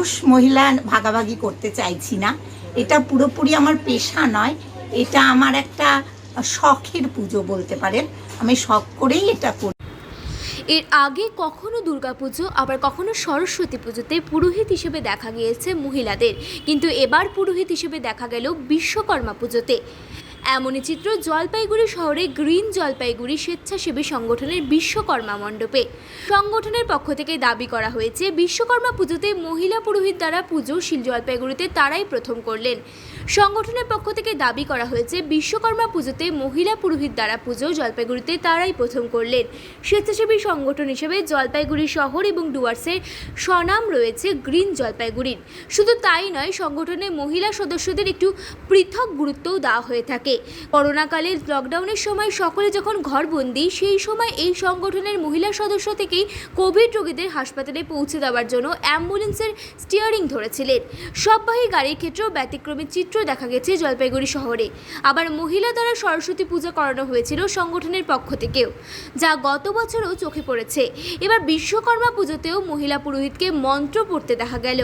পুরুষ মহিলা ভাগাভাগি করতে চাইছি না। এটা পুরোপুরি আমার পেশা নয়, এটা আমার একটা শখের পুজো বলতে পারেন। আমি শখ করেই এটা করি। এর আগে কখনো দুর্গাপুজো আবার কখনো সরস্বতী পুজোতে পুরোহিত হিসেবে দেখা গিয়েছে মহিলাদের, কিন্তু এবার পুরোহিত হিসেবে দেখা গেল বিশ্বকর্মা পুজোতে। এমনই চিত্র জলপাইগুড়ি শহরে গ্রিন জলপাইগুড়ি স্বেচ্ছাসেবী সংগঠনের বিশ্বকর্মা মণ্ডপে। সংগঠনের পক্ষ থেকে দাবি করা হয়েছে বিশ্বকর্মা পুজোতে মহিলা পুরোহিত দ্বারা পুজো শিল জলপাইগুড়িতে তারাই প্রথম করলেন। সংগঠনের পক্ষ থেকে দাবি করা হয়েছে বিশ্বকর্মা পুজোতে মহিলা পুরোহিত দ্বারা পুজো জলপাইগুড়িতে তারাই প্রথম করলেন। স্বেচ্ছাসেবী সংগঠন হিসেবে জলপাইগুড়ি শহর এবং ডুয়ার্সের স্বনাম রয়েছে গ্রিন জলপাইগুড়ির। শুধু তাই নয়, সংগঠনে মহিলা সদস্যদের একটু পৃথক গুরুত্বও দেওয়া হয়ে থাকে। করোনাকালে লকডাউনের সময় সকলে যখন ঘরবন্দি, সেই সময় এই সংগঠনের মহিলা সদস্য থেকেই কোভিড রোগীদের হাসপাতালে পৌঁছে দেওয়ার জন্য অ্যাম্বুলেন্সের স্টিয়ারিং ধরেছিলেন। সববাহী গাড়ির ক্ষেত্রেও ব্যতিক্রমী চিত্র দেখা গেছে জলপাইগুড়ি শহরে। আবার মহিলা দ্বারা সরস্বতী পূজা করানো হয়েছিল সংগঠনের পক্ষ থেকেও, যা গত বছরও চোখে পড়েছে। এবার বিশ্বকর্মা পুজোতেও মহিলা পুরোহিতকে মন্ত্র পড়তে দেখা গেল।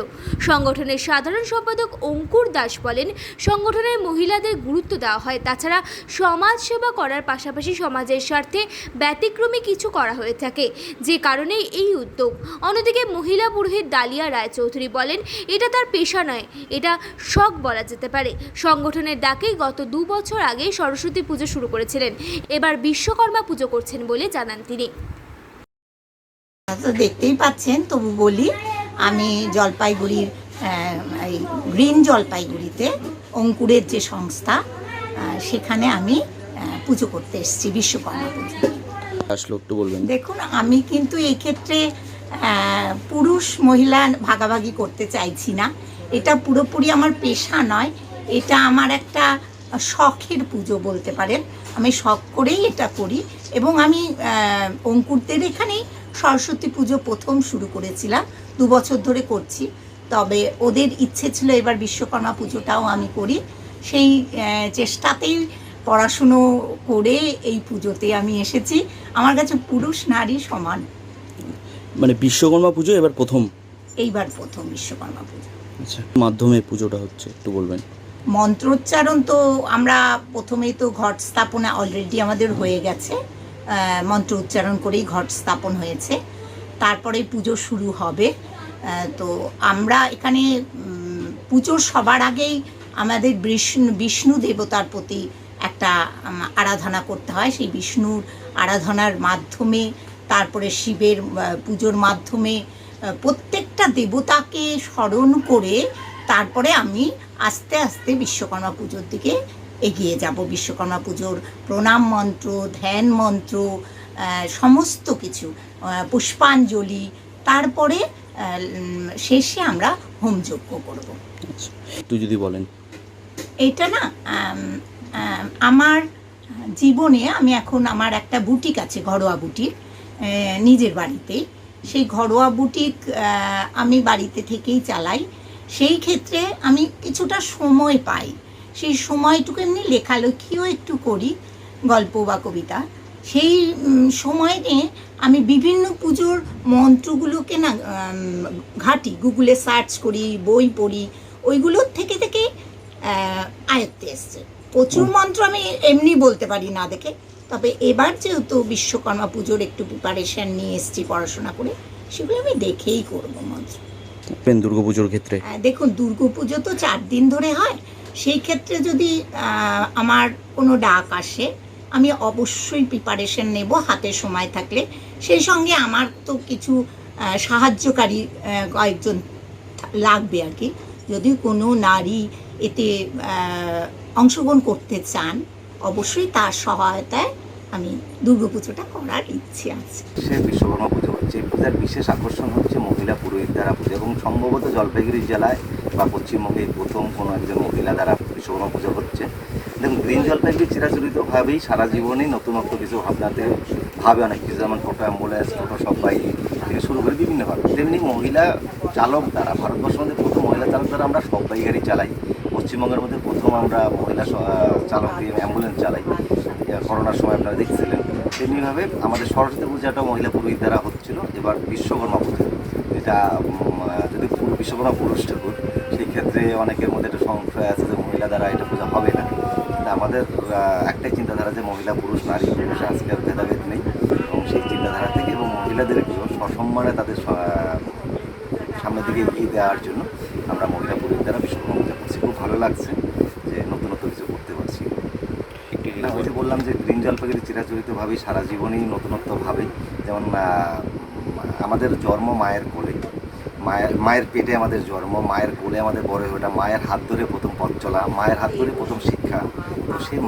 সংগঠনের সাধারণ সম্পাদক অঙ্কুর দাস বলেন, সংগঠনের মহিলাদের গুরুত্ব দেওয়া হয়, তাছাড়া সমাজ সেবা করার পাশাপাশি সমাজের স্বার্থে ব্যতিক্রমী কিছু করা হয়ে থাকে, যে কারণে এই উদ্যোগ। অন্যদিকে মহিলা পুরোহিত ডালিয়া রায়চৌধুরী বলেন, এটা তার পেশা নয়, এটা শখ বলা যেতে পারে। সংগঠনের ডাকেই গত 2 বছর আগে সরস্বতী পুজো শুরু করেছিলেন, এবার বিশ্বকর্মা পুজো করছেন বলে জানান তিনি। তো দেখতেই পাচ্ছেন, তবু বলি, আমি জলপাইগুড়ির গ্রিন জলপাইগুড়িতে অঙ্কুরের যে সংস্থা, সেখানে আমি পুজো করতে এসেছি বিশ্বকর্মা পুজো। দেখুন, আমি কিন্তু এই ক্ষেত্রে পুরুষ মহিলা ভাগাভাগি করতে চাইছি না। এটা পুরোপুরি আমার পেশা নয়, এটা আমার একটা শখের পুজো বলতে পারেন। আমি শখ করেই এটা করি এবং আমি অঙ্কুরদের এখানেই সরস্বতী পুজো প্রথম শুরু করেছিলাম, 2 বছর ধরে করছি। তবে ওদের ইচ্ছে ছিল এবার বিশ্বকর্মা পুজোটাও আমি করি। সেই চেষ্টাতেই পড়াশুনো করে এই পুজোতে আমি এসেছি। আমার কাছে পুরুষ নারী সমান। মানে বিশ্বকর্মা পুজো এবার প্রথম? এইবার প্রথম বিশ্বকর্মা পুজো। আচ্ছা, মাধ্যমে পুজোটা হচ্ছে, একটু বলবেন? মন্ত্রোচ্চারণ তো আমরা প্রথমেই তো ঘট স্থাপনা অলরেডি আমাদের হয়ে গেছে, মন্ত্র উচ্চারণ করেই ঘট স্থাপন হয়েছে, তারপরে পুজো শুরু হবে। তো আমরা এখানে পুজোর সবার আগেই আমাদের বিষ্ণু দেবতার প্রতি একটা আরাধনা করতে হয়। সেই বিষ্ণুর আরাধনার মাধ্যমে, তারপরে শিবের পুজোর মাধ্যমে প্রত্যেকটা দেবতাকে স্মরণ করে তারপরে আমি আস্তে আস্তে বিশ্বকর্মা পুজোর দিকে এগিয়ে যাব। বিশ্বকর্মা পুজোর প্রণাম মন্ত্র, ধ্যান মন্ত্র, সমস্ত কিছু, পুষ্পাঞ্জলি, তারপরে শেষে আমরা হোমযজ্ঞ করব। একটু যদি বলেন। এটা না, আমার জীবনে আমি এখন আমার একটা বুটিক আছে, ঘরোয়া বুটিক, নিজের বাড়িতেই। সেই ঘরোয়া বুটিক আমি বাড়িতে থেকেই চালাই। সেই ক্ষেত্রে আমি কিছুটা সময় পাই, সেই সময়টুকু এমনি লেখালেখিও একটু করি, গল্প বা কবিতা। সেই সময় নিয়ে আমি বিভিন্ন পুজোর মন্ত্রগুলোকে না ঘাঁটি, গুগলে সার্চ করি, বই পড়ি, ওইগুলোর থেকে থেকে আয়ত্তে এসছে। প্রচুর মন্ত্র আমি এমনি বলতে পারি না দেখে, তবে এবার যেহেতু বিশ্বকর্মা পুজোর একটু প্রিপারেশন নিয়ে এসছি পড়াশোনা করে, সেগুলো আমি দেখেই করবো মন্ত্র। দুর্গাপুজোর ক্ষেত্রে দেখুন, দুর্গাপুজো তো 4 দিন ধরে হয়। সেই ক্ষেত্রে যদি আমার কোনো ডাক আসে, আমি অবশ্যই প্রিপারেশন নেব হাতে সময় থাকলে। সেই সঙ্গে আমার তো কিছু সাহায্যকারী কয়েকজন লাগবে আর কি। যদি কোনো নারী এতে অংশগ্রহণ করতে চান, অবশ্যই তার সহায়তায় আমি দুর্গাপুজোটা করার ইচ্ছে আছে। সে বিশ্বকর্মা পুজো হচ্ছে, পূজার বিশেষ আকর্ষণ হচ্ছে মহিলা পুরোহিত দ্বারা পুজো, এবং সম্ভবত জলপাইগুড়ি জেলায় বা পশ্চিমবঙ্গে প্রথম কোনো একজন মহিলা দ্বারা বিশ্বকর্মা পুজো হচ্ছে। দেখুন, গ্রিন জলপাইগুড়ি চিরাচরিতভাবেই সারা জীবনেই নতুনত্ব কিছু ভাবনাতে ভাবে অনেক কিছু, যেমন টোটো অ্যাম্বুলেন্স, টোটো সবাই থেকে শুরু করে বিভিন্নভাবে। তেমনি মহিলা চালক দ্বারা, ভারতবর্ষের মধ্যে প্রথম মহিলা চালক দ্বারা আমরা সবাই গাড়ি চালাই। পশ্চিমবঙ্গের মধ্যে প্রথম আমরা মহিলা চালক দিয়ে অ্যাম্বুলেন্স চালাই, করোনার সময় আপনারা দেখছিলেন। তেমনিভাবে আমাদের সরস্বতী পূজাটাও মহিলা পুরোহিত দ্বারা হচ্ছিল। এবার বিশ্বকর্মা পুজো, যেটা যদি বিশ্বকর্মা পুরুষ ঠাকুর, সেই ক্ষেত্রে অনেকের মধ্যে একটা সংশয় আছে যে মহিলা দ্বারা এটা পূজা হবে না। কিন্তু আমাদের একটাই চিন্তাধারা যে মহিলা পুরুষ নারী পুরুষ আজকে আর ভেদাভেদ নেই, এবং সেই চিন্তাধারা থেকে এবং মহিলাদেরকেও সসম্মানে তাদের সামনের দিকে এগিয়ে দেওয়ার জন্য আমরা মহিলা পুরুষ দ্বারা বিশ্বকর্মা পূজা করছি। খুব ভালো লাগছে যে নতুন নতুন কিছু করতে পারছি। না, ওই যে বললাম যে গ্রিন জলপাইগুড়ি চিরাচরিতভাবেই সারা জীবনেই নতুনত্বভাবে, যেমন আমাদের জন্ম মায়ের কোলে, মায়ের পেটে আমাদের জন্ম, মায়ের কোলে আমাদের বড় হয়ে ওঠা, মায়ের হাত ধরে প্রথম পথ চলা, মায়ের হাত ধরে প্রথম শিক্ষা। তো সেই